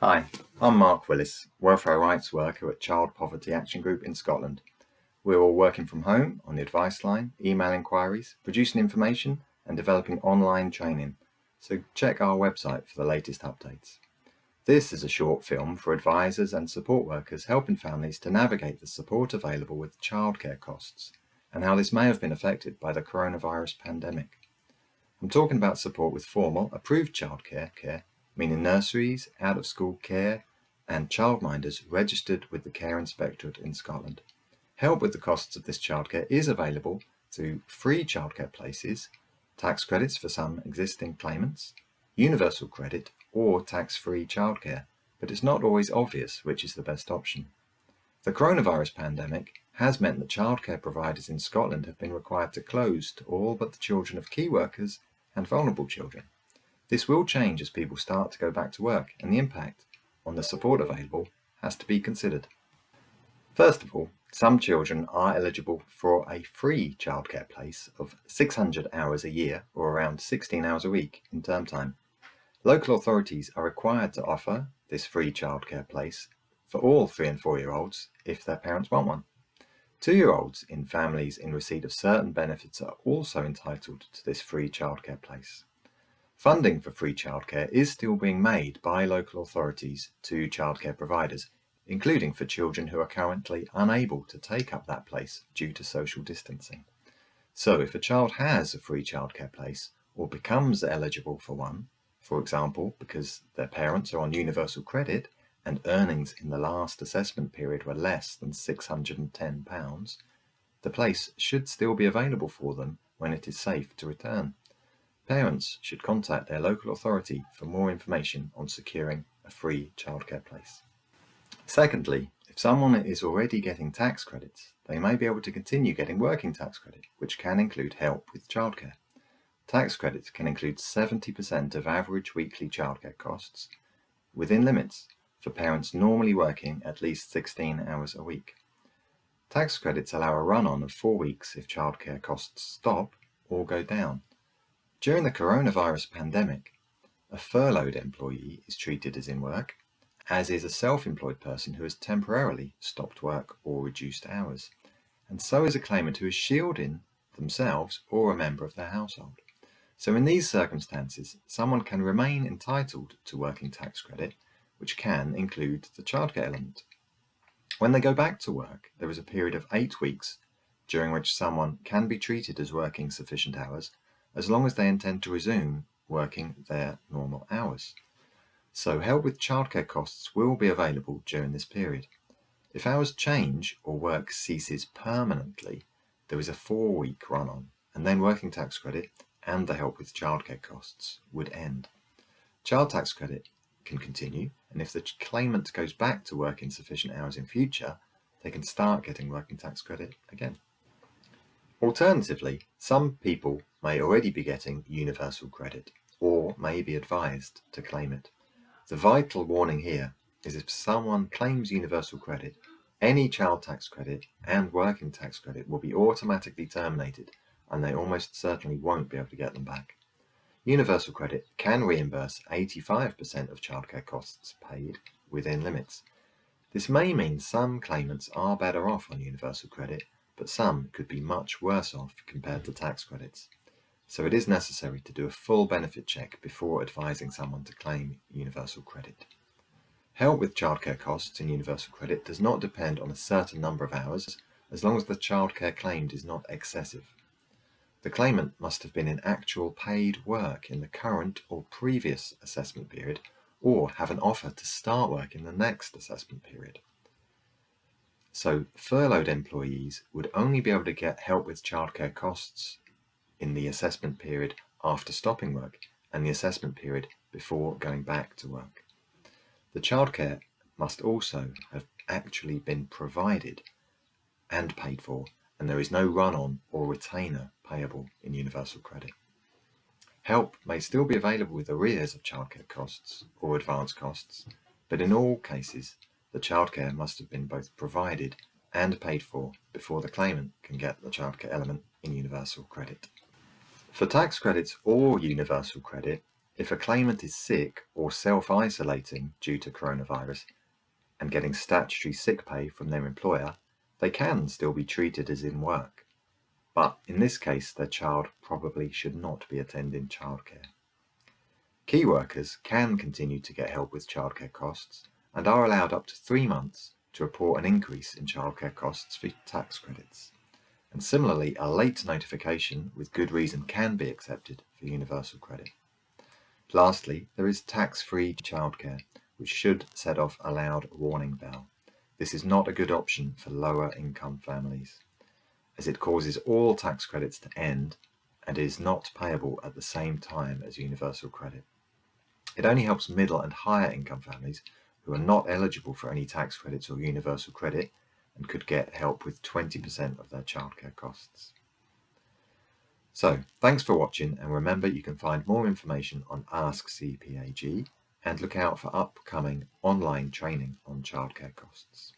Hi, I'm Mark Willis, welfare rights worker at Child Poverty Action Group in Scotland. We're all working from home on the advice line, email inquiries, producing information and developing online training, so check our website for the latest updates. This is a short film for advisors and support workers helping families to navigate the support available with childcare costs and how this may have been affected by the coronavirus pandemic. I'm talking about support with formal, approved childcare, meaning nurseries, out-of-school care, and childminders registered with the Care Inspectorate in Scotland. Help with the costs of this childcare is available through free childcare places, tax credits for some existing claimants, universal credit, or tax-free childcare, but it's not always obvious which is the best option. The coronavirus pandemic has meant that childcare providers in Scotland have been required to close to all but the children of key workers and vulnerable children. This will change as people start to go back to work, and the impact on the support available has to be considered. First of all, some children are eligible for a free childcare place of 600 hours a year, or around 16 hours a week in term time. Local authorities are required to offer this free childcare place for all 3 and 4-year-olds if their parents want one. 2-year-olds in families in receipt of certain benefits are also entitled to this free childcare place. Funding for free childcare is still being made by local authorities to childcare providers, including for children who are currently unable to take up that place due to social distancing. So if a child has a free childcare place or becomes eligible for one, for example, because their parents are on universal credit and earnings in the last assessment period were less than £610, the place should still be available for them when it is safe to return. Parents should contact their local authority for more information on securing a free childcare place. Secondly, if someone is already getting tax credits, they may be able to continue getting working tax credit, which can include help with childcare. Tax credits can include 70% of average weekly childcare costs, within limits, for parents normally working at least 16 hours a week. Tax credits allow a run-on of 4 weeks if childcare costs stop or go down. During the coronavirus pandemic, a furloughed employee is treated as in work, as is a self-employed person who has temporarily stopped work or reduced hours, and so is a claimant who is shielding themselves or a member of their household. So in these circumstances, someone can remain entitled to working tax credit, which can include the childcare element. When they go back to work, there is a period of 8 weeks during which someone can be treated as working sufficient hours, as long as they intend to resume working their normal hours. So help with childcare costs will be available during this period. If hours change or work ceases permanently, there is a 4-week run-on, and then working tax credit and the help with childcare costs would end. Child tax credit can continue, and if the claimant goes back to working sufficient hours in future, they can start getting working tax credit again. Alternatively, some people may already be getting universal credit or may be advised to claim it. The vital warning here is if someone claims universal credit, any child tax credit and working tax credit will be automatically terminated, and they almost certainly won't be able to get them back. Universal credit can reimburse 85% of childcare costs paid within limits. This may mean some claimants are better off on universal credit, but some could be much worse off compared to tax credits. So it is necessary to do a full benefit check before advising someone to claim universal credit. Help with childcare costs in universal credit does not depend on a certain number of hours, as long as the childcare claimed is not excessive. The claimant must have been in actual paid work in the current or previous assessment period, or have an offer to start work in the next assessment period. So furloughed employees would only be able to get help with childcare costs in the assessment period after stopping work and the assessment period before going back to work. The childcare must also have actually been provided and paid for, and there is no run-on or retainer payable in universal credit. Help may still be available with arrears of childcare costs or advance costs, but in all cases, the childcare must have been both provided and paid for before the claimant can get the childcare element in universal credit. For tax credits or universal credit, If a claimant is sick or self-isolating due to coronavirus and getting statutory sick pay from their employer, they can still be treated as in work. But in this case, their child probably should not be attending childcare. Key workers can continue to get help with childcare costs and are allowed up to 3 months to report an increase in childcare costs for tax credits. And similarly, a late notification with good reason can be accepted for universal credit. Lastly, there is tax-free childcare, which should set off a loud warning bell. This is not a good option for lower income families, as it causes all tax credits to end and is not payable at the same time as universal credit. It only helps middle and higher income families who are not eligible for any tax credits or universal credit and could get help with 20% of their childcare costs. So, thanks for watching, and remember you can find more information on Ask CPAG and look out for upcoming online training on childcare costs.